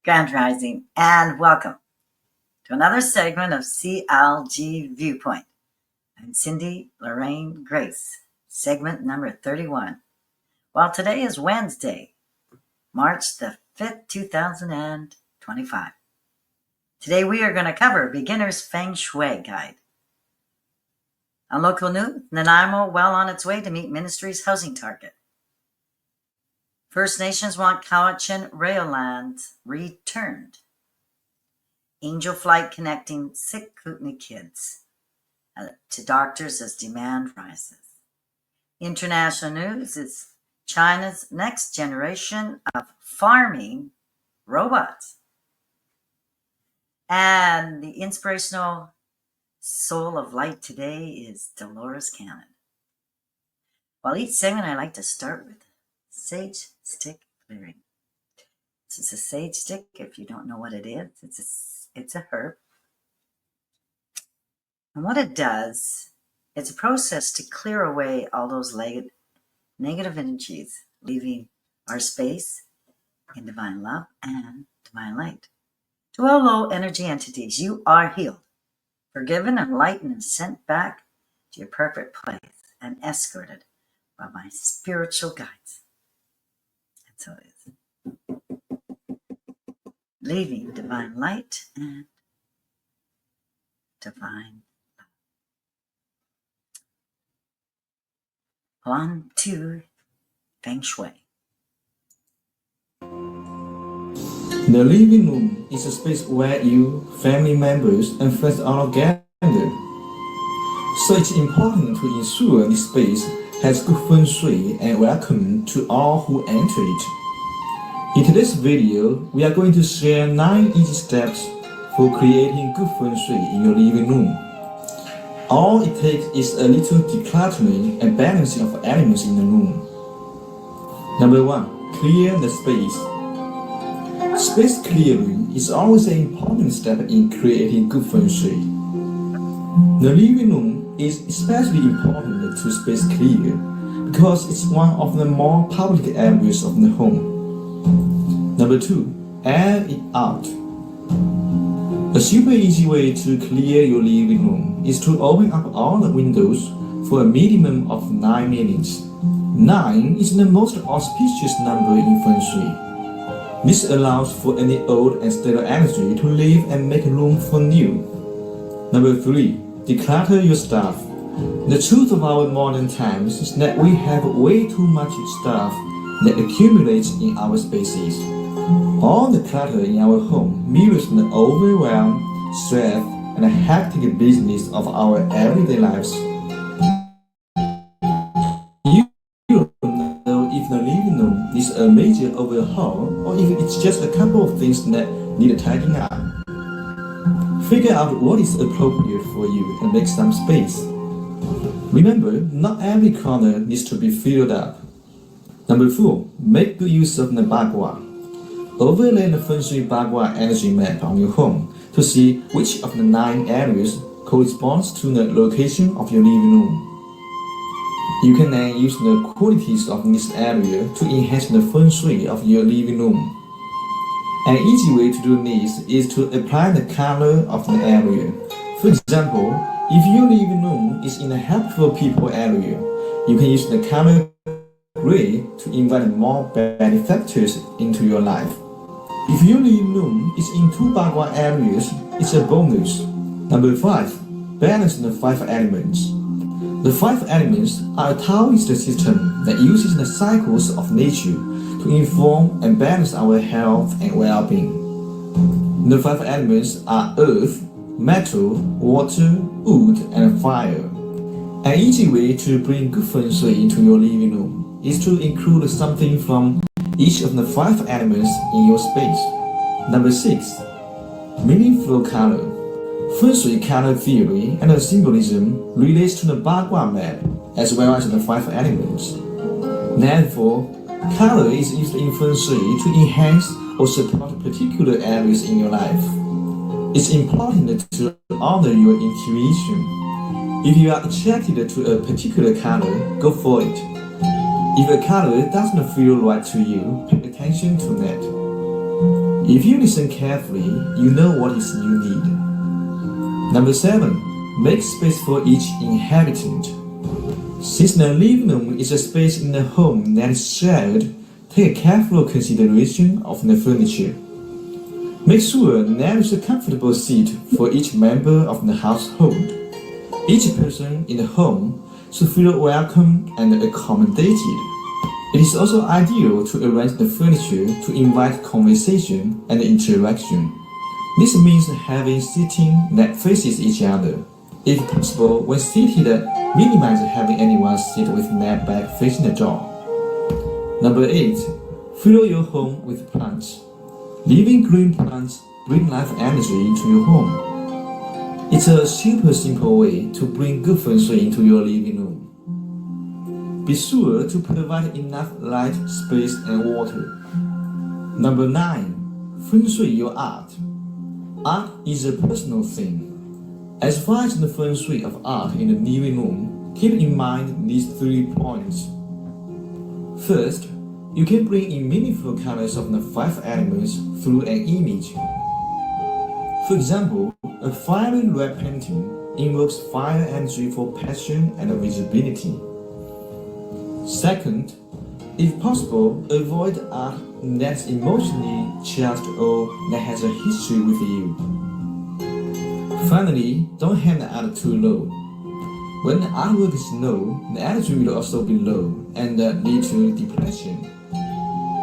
Grand Rising, and welcome to another segment of CLG View Point. I'm Cindy, Lorraine, Grais, segment number 31. Well, today is Wednesday, March the 5th, 2025. Today we are going to cover Beginner's Feng Shui Guide. On local news, Nanaimo well on its way to meet Ministry's housing target. First Nations want Cowichan rail lands returned. Angel flight connecting sick Kootenay kids to doctors as demand rises. International news is China's next generation of farming robots. And the inspirational soul of light today is Delores Cannon. Well, each segment I like to start with sage stick clearing. This is a sage stick. If you don't know what it is, it's a herb. And what it does, it's a process to clear away all those negative energies, leaving our space in divine love and divine light. To all low energy entities, you are healed, forgiven, enlightened, and sent back to your perfect place and escorted by my spiritual guides. So it is. Leaving divine light and divine love. On to Feng Shui. The living room is a space where you, family members, and friends are gathered. So it's important to ensure this space has good feng shui and welcome to all who enter it. In today's video, we are going to share 9 easy steps for creating good feng shui in your living room. All it takes is a little decluttering and balancing of elements in the room. Number 1. Clear the space. Space clearing is always an important step in creating good feng shui. The living room is especially important to space clear because it's one of the more public areas of the home. Number 2. Air it out. A super easy way to clear your living room is to open up all the windows for a minimum of 9 minutes. 9 is the most auspicious number in Feng Shui. This allows for any old and stale energy to leave and make room for new. Number 3. Declutter your stuff. The truth of our modern times is that we have way too much stuff that accumulates in our spaces. All the clutter in our home mirrors the overwhelm, stress, and hectic business of our everyday lives. You don't know if the living room needs a major overhaul or if it's just a couple of things that need tidying up. Figure out what is appropriate for you and make some space. Remember, not every corner needs to be filled up. Number 4. Make good use of the bagua. Overlay the Feng Shui bagua energy map on your home to see which of the 9 areas corresponds to the location of your living room. You can then use the qualities of this area to enhance the Feng Shui of your living room. An easy way to do this is to apply the color of the area. For example, if your living room is in a helpful people area, you can use the color gray to invite more benefactors into your life. If your living room is in 2 bagua areas, it's a bonus. Number 5. Balance the 5 elements. The 5 elements are a Taoist system that uses the cycles of nature to inform and balance our health and well-being. The 5 elements are earth, metal, water, wood, and fire. An easy way to bring good feng shui into your living room is to include something from each of the 5 elements in your space. Number 6. Meaningful color. Feng Shui color theory and symbolism relates to the bagua map as well as the 5 elements. Therefore, color is used in Feng Shui to enhance or support particular areas in your life. It's important to honor your intuition. If you are attracted to a particular color, go for it. If a color doesn't feel right to you, pay attention to that. If you listen carefully, you know what is you need. Number 7. Make space for each inhabitant. Since the living room is a space in the home that is shared, take a careful consideration of the furniture. Make sure there is a comfortable seat for each member of the household. Each person in the home should feel welcome and accommodated. It is also ideal to arrange the furniture to invite conversation and interaction. This means having seating that faces each other. If possible, when seated, minimize having anyone sit with their back facing the door. Number 8. Fill your home with plants. Living green plants bring life energy into your home. It's a super simple way to bring good feng shui into your living room. Be sure to provide enough light, space, and water. Number 9. Feng shui your art. Art is a personal thing. As far as the feng shui of art in the living room, keep in mind these 3 points. First, you can bring in meaningful colors of the 5 elements through an image. For example, a fiery red painting invokes fire energy for passion and visibility. Second, if possible, avoid art that's emotionally charged or that has a history with you. Finally, don't hang the art too low. When the artwork is low, the energy will also be low and lead to depression.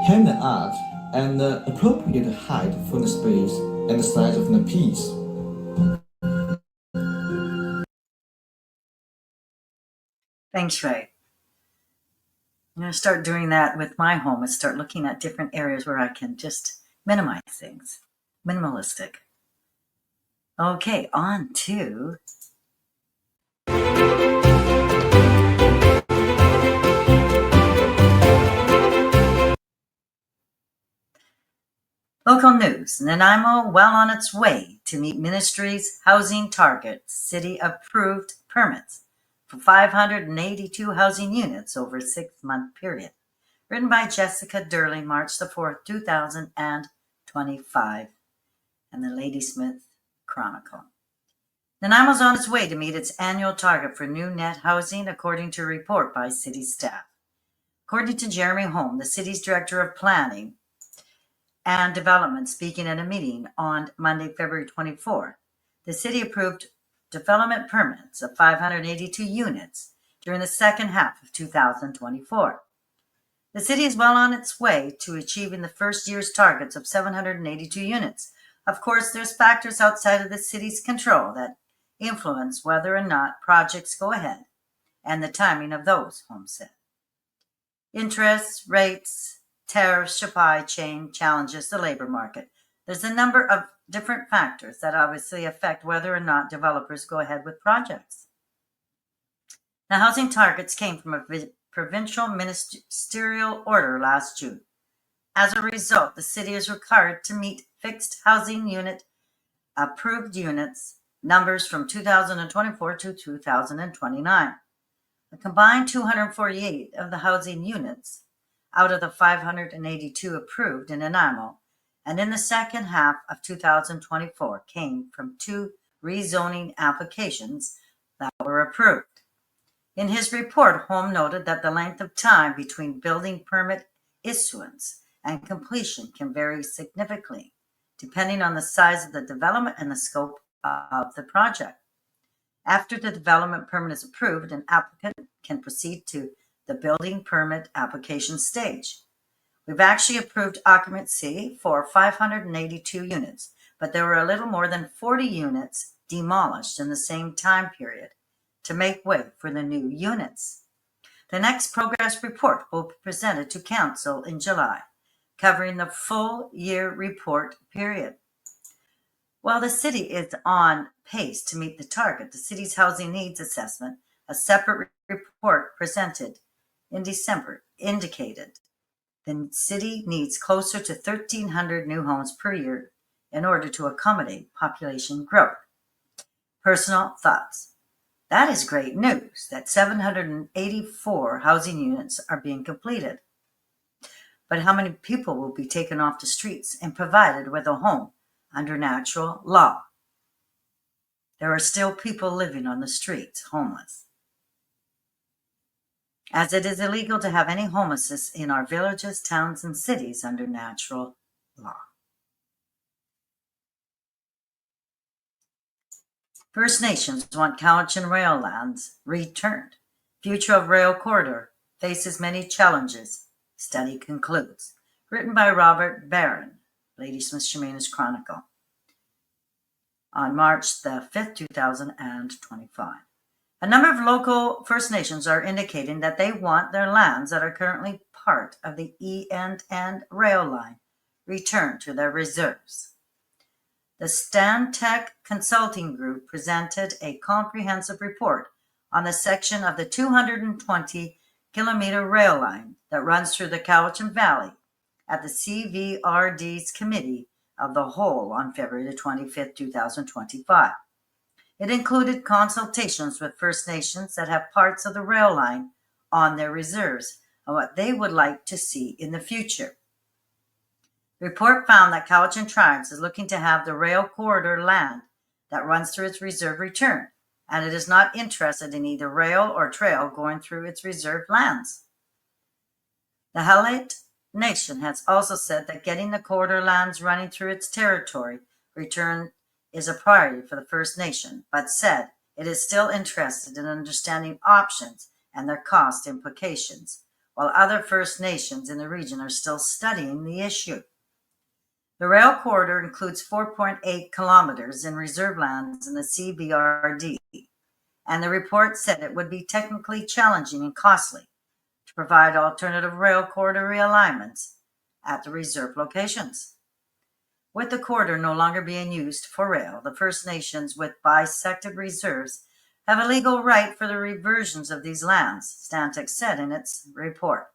Hang the art at the appropriate height for the space and the size of the piece. Feng Shui. I'm going to start doing that with my home and start looking at different areas where I can just minimize things. Minimalistic. Okay, on to local news. Nanaimo well on its way to meet ministry's housing targets. City approved permits for 582 housing units over a 6-month period. Written by Jessica Durling, March the 4th, 2025. And the Ladysmith Chronicle. Nanaimo's on its way to meet its annual target for new net housing, according to a report by city staff. According to Jeremy Holm, the city's director of planning and development, speaking at a meeting on Monday, February 24, the city approved development permits of 582 units during the second half of 2024. The city is well on its way to achieving the first year's targets of 782 units. Of course, there's factors outside of the city's control that influence whether or not projects go ahead and the timing of those, Holmes said. Interest rates, tariffs, supply chain challenges, the labor market. There's a number of different factors that obviously affect whether or not developers go ahead with projects. The housing targets came from a provincial ministerial order last June. As a result, the city is required to meet fixed housing unit approved units numbers from 2024 to 2029. A combined 248 of the housing units out of the 582 approved in Nanaimo and in the second half of 2024 came from 2 rezoning applications that were approved. In his report, Holm noted that the length of time between building permit issuance and completion can vary significantly, depending on the size of the development and the scope of the project. After the development permit is approved, an applicant can proceed to the building permit application stage. We've actually approved occupancy for 582 units, but there were a little more than 40 units demolished in the same time period to make way for the new units. The next progress report will be presented to Council in July, covering the full year report period. While the city is on pace to meet the target, the city's housing needs assessment, a separate report presented in December, indicated the city needs closer to 1,300 new homes per year in order to accommodate population growth. Personal thoughts. That is great news that 784 housing units are being completed. But how many people will be taken off the streets and provided with a home under natural law? There are still people living on the streets, homeless, as it is illegal to have any homelessness in our villages, towns, and cities under natural law. First Nations want Cowichan rail lands returned. Future of rail corridor faces many challenges, study concludes. Written by Robert Barron, Ladysmith Shemaina's Chronicle, on March the 5th, 2025. A number of local First Nations are indicating that they want their lands that are currently part of the E&N rail line returned to their reserves. The Stantec Consulting Group presented a comprehensive report on the section of the 220-kilometer rail line that runs through the Cowichan Valley at the CVRD's Committee of the Whole on February 25, 2025. It included consultations with First Nations that have parts of the rail line on their reserves and what they would like to see in the future. The report found that Cowichan Tribes is looking to have the rail corridor land that runs through its reserve returned, and it is not interested in either rail or trail going through its reserved lands. The Halit Nation has also said that getting the corridor lands running through its territory returned is a priority for the First Nation, but said it is still interested in understanding options and their cost implications, while other First Nations in the region are still studying the issue. The rail corridor includes 4.8 kilometers in reserve lands in the CBRD, and the report said it would be technically challenging and costly to provide alternative rail corridor realignments at the reserve locations. With the corridor no longer being used for rail, the First Nations with bisected reserves have a legal right for the reversions of these lands, Stantec said in its report.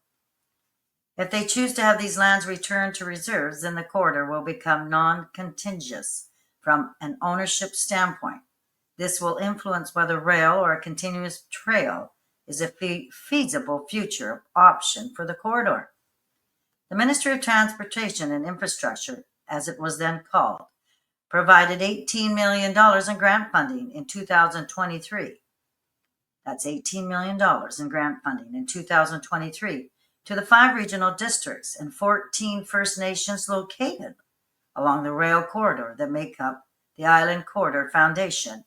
If they choose to have these lands returned to reserves, then the corridor will become non-contiguous from an ownership standpoint. This will influence whether rail or a continuous trail is a feasible future option for the corridor. The Ministry of Transportation and Infrastructure, as it was then called, provided $18 million in grant funding in 2023. That's $18 million in grant funding in 2023 to the 5 regional districts and 14 First Nations located along the rail corridor that make up the Island Corridor Foundation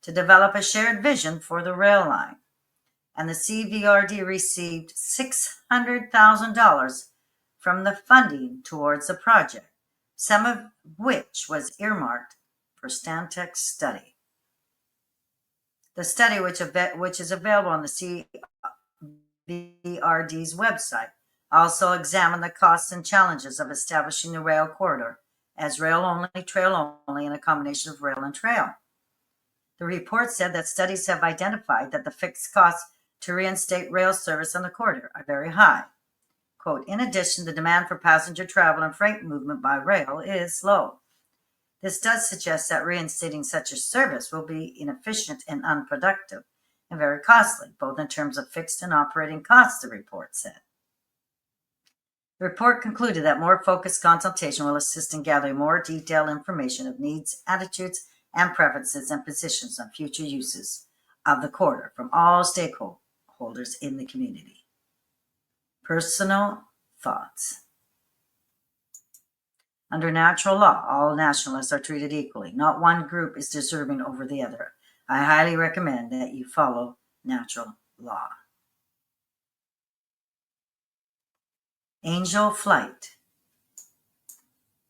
to develop a shared vision for the rail line. And the CVRD received $600,000 from the funding towards the project, some of which was earmarked for Stantec's study. The study, which is available on the CVRD's website, also examined the costs and challenges of establishing the rail corridor as rail only, trail only, and a combination of rail and trail. The report said that studies have identified that the fixed costs to reinstate rail service on the corridor are very high. Quote, in addition, the demand for passenger travel and freight movement by rail is low. This does suggest that reinstating such a service will be inefficient and unproductive and very costly, both in terms of fixed and operating costs, the report said. The report concluded that more focused consultation will assist in gathering more detailed information of needs, attitudes, and preferences and positions on future uses of the corridor from all stakeholders in the community. Personal thoughts. Under natural law, all nationalists are treated equally. Not one group is deserving over the other. I highly recommend that you follow natural law. Angel Flight.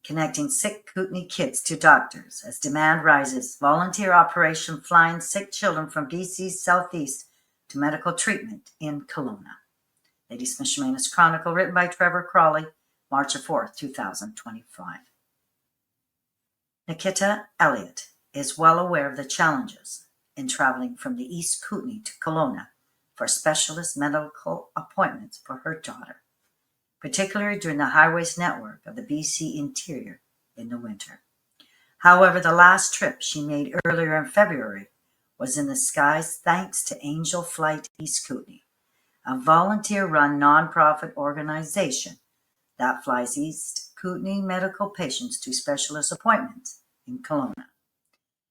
Connecting sick Kootenay kids to doctors as demand rises. Volunteer operation flying sick children from BC's southeast to medical treatment in Kelowna. Ladysmith Shemaina's Chronicle, written by Trevor Crawley, March 4th, 2025. Nikita Elliott is well aware of the challenges in traveling from the East Kootenay to Kelowna for specialist medical appointments for her daughter, particularly during the highways network of the BC interior in the winter. However, the last trip she made earlier in February was in the skies thanks to Angel Flight East Kootenay, a volunteer-run nonprofit organization that flies East Kootenay medical patients to specialist appointments in Kelowna.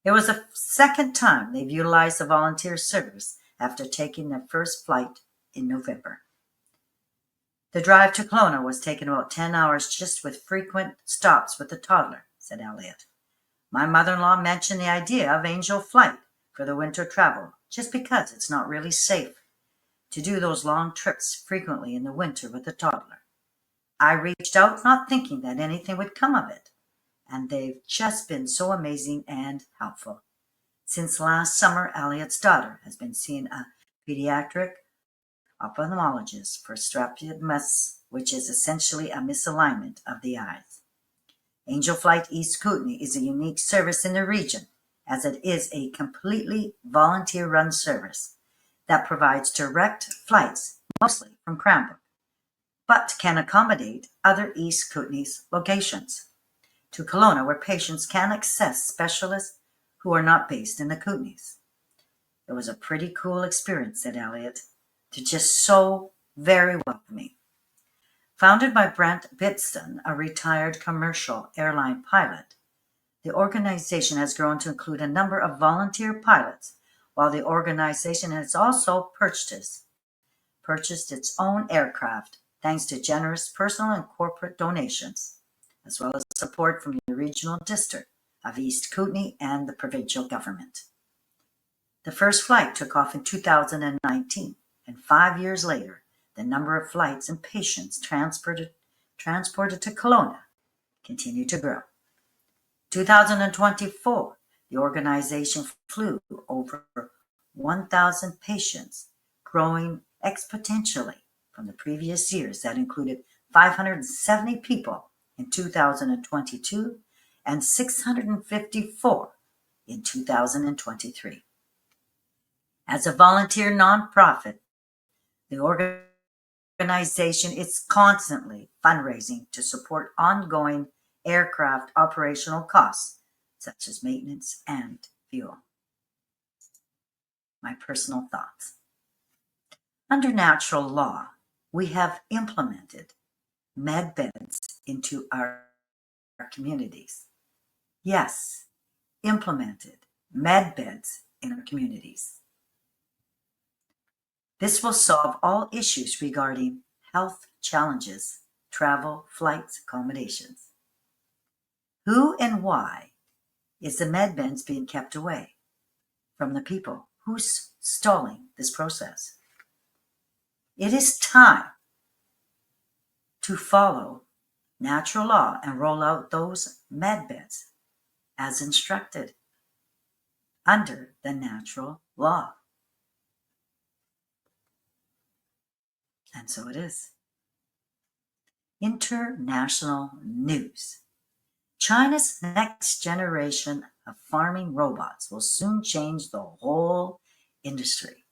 It was the second time they've utilized the volunteer service after taking their first flight in November. The drive to Kelowna was taken about 10 hours just with frequent stops with the toddler, said Elliot. My mother-in-law mentioned the idea of Angel Flight for the winter travel, just because it's not really safe to do those long trips frequently in the winter with a toddler. I reached out not thinking that anything would come of it, and they've just been so amazing and helpful. Since last summer, Elliot's daughter has been seeing a pediatric ophthalmologist for strabismus, which is essentially a misalignment of the eyes. Angel Flight East Kootenay is a unique service in the region, as it is a completely volunteer-run service that provides direct flights, mostly from Cranbrook, but can accommodate other East Kootenay's locations to Kelowna, where patients can access specialists who are not based in the Kootenays. It was a pretty cool experience, said Elliot. They're just so very welcoming. Founded by Brent Bitston, a retired commercial airline pilot, the organization has grown to include a number of volunteer pilots, while the organization has also purchased its own aircraft thanks to generous personal and corporate donations, as well as support from the regional district of East Kootenay and the provincial government. The first flight took off in 2019, and 5 years later, the number of flights and patients transported to Kelowna continued to grow. 2024, the organization flew over 1,000 patients, growing exponentially from the previous years that included 570 people in 2022 and 654 in 2023. As a volunteer nonprofit, the organization is constantly fundraising to support ongoing aircraft operational costs, such as maintenance and fuel. My personal thoughts. Under natural law, we have implemented med beds into our communities. Yes, implemented med beds in our communities. This will solve all issues regarding health challenges, travel, flights, accommodations. Who and why is the med beds being kept away from the people? Who's stalling this process? It is time to follow natural law and roll out those med beds as instructed under the natural law. And so it is. International news. China's next generation of farming robots will soon change the whole industry.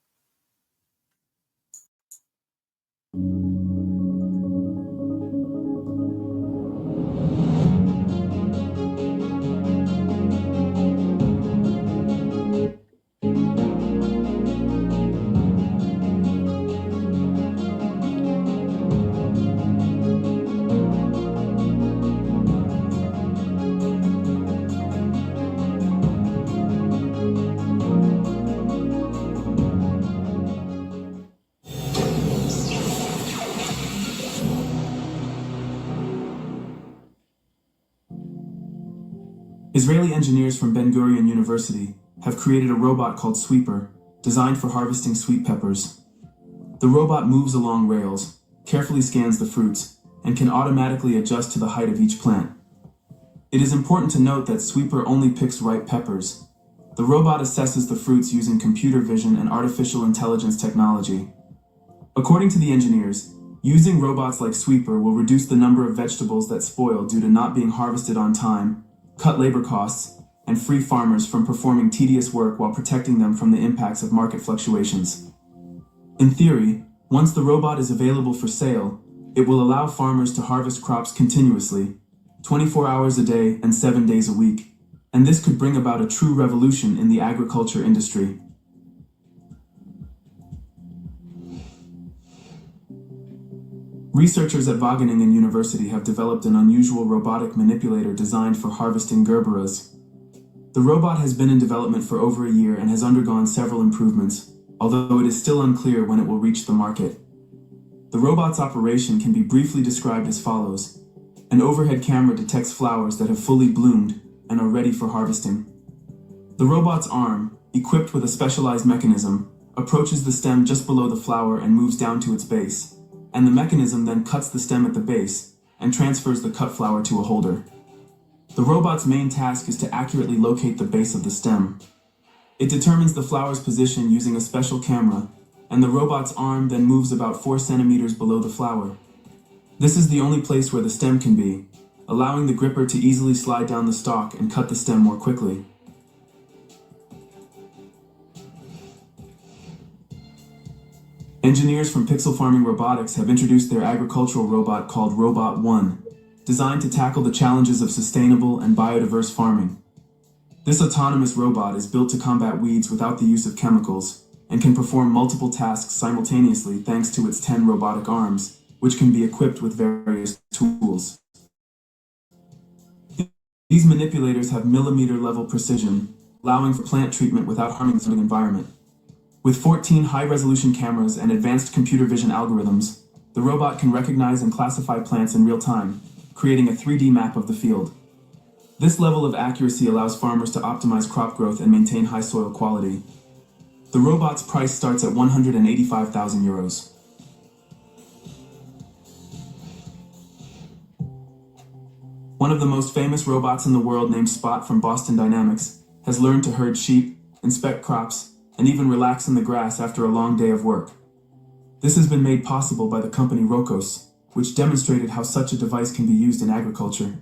Israeli engineers from Ben Gurion University have created a robot called Sweeper, designed for harvesting sweet peppers. The robot moves along rails, carefully scans the fruits, and can automatically adjust to the height of each plant. It is important to note that Sweeper only picks ripe peppers. The robot assesses the fruits using computer vision and artificial intelligence technology. According to the engineers, using robots like Sweeper will reduce the number of vegetables that spoil due to not being harvested on time, cut labor costs, and free farmers from performing tedious work while protecting them from the impacts of market fluctuations. In theory, once the robot is available for sale, it will allow farmers to harvest crops continuously, 24 hours a day and 7 days a week, and this could bring about a true revolution in the agriculture industry. Researchers at Wageningen University have developed an unusual robotic manipulator designed for harvesting gerberas. The robot has been in development for over a year and has undergone several improvements, although it is still unclear when it will reach the market. The robot's operation can be briefly described as follows. An overhead camera detects flowers that have fully bloomed and are ready for harvesting. The robot's arm, equipped with a specialized mechanism, approaches the stem just below the flower and moves down to its base, and the mechanism then cuts the stem at the base and transfers the cut flower to a holder. The robot's main task is to accurately locate the base of the stem. It determines the flower's position using a special camera, and the robot's arm then moves about 4 centimeters below the flower. This is the only place where the stem can be, allowing the gripper to easily slide down the stalk and cut the stem more quickly. Engineers from Pixel Farming Robotics have introduced their agricultural robot called Robot 1, designed to tackle the challenges of sustainable and biodiverse farming. This autonomous robot is built to combat weeds without the use of chemicals, and can perform multiple tasks simultaneously thanks to its 10 robotic arms, which can be equipped with various tools. These manipulators have millimeter-level precision, allowing for plant treatment without harming the surrounding environment. With 14 high-resolution cameras and advanced computer vision algorithms, the robot can recognize and classify plants in real time, creating a 3D map of the field. This level of accuracy allows farmers to optimize crop growth and maintain high soil quality. The robot's price starts at €185,000. One of the most famous robots in the world, named Spot from Boston Dynamics, has learned to herd sheep, inspect crops, and even relax in the grass after a long day of work. This has been made possible by the company Rokos, which demonstrated how such a device can be used in agriculture.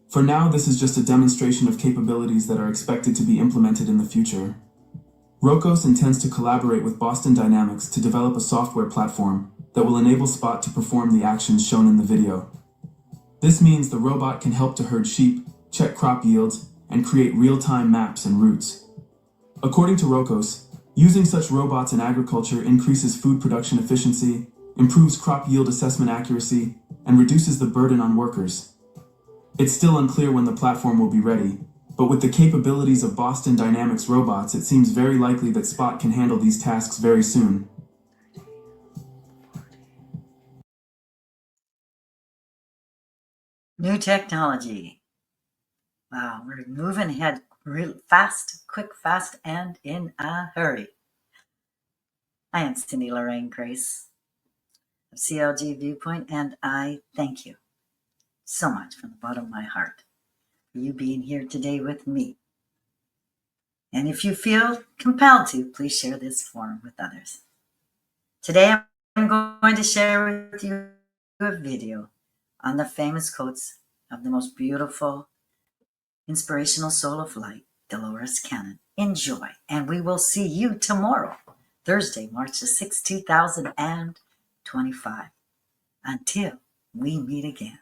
For now, this is just a demonstration of capabilities that are expected to be implemented in the future. Rokos intends to collaborate with Boston Dynamics to develop a software platform that will enable Spot to perform the actions shown in the video. This means the robot can help to herd sheep, check crop yields, and create real-time maps and routes. According to Rokos, using such robots in agriculture increases food production efficiency, improves crop yield assessment accuracy, and reduces the burden on workers. It's still unclear when the platform will be ready, but with the capabilities of Boston Dynamics robots, it seems very likely that Spot can handle these tasks very soon. New technology. Wow, we're moving ahead real fast, quick, fast, and in a hurry. I am Cindy Lorraine Grais of CLG View Point, and I thank you so much from the bottom of my heart for you being here today with me. And if you feel compelled to, please share this forum with others. Today I'm going to share with you a video on the famous quotes of the most beautiful, inspirational soul of light, Delores Cannon. Enjoy, and we will see you tomorrow, Thursday, March the 6th, 2025. Until we meet again.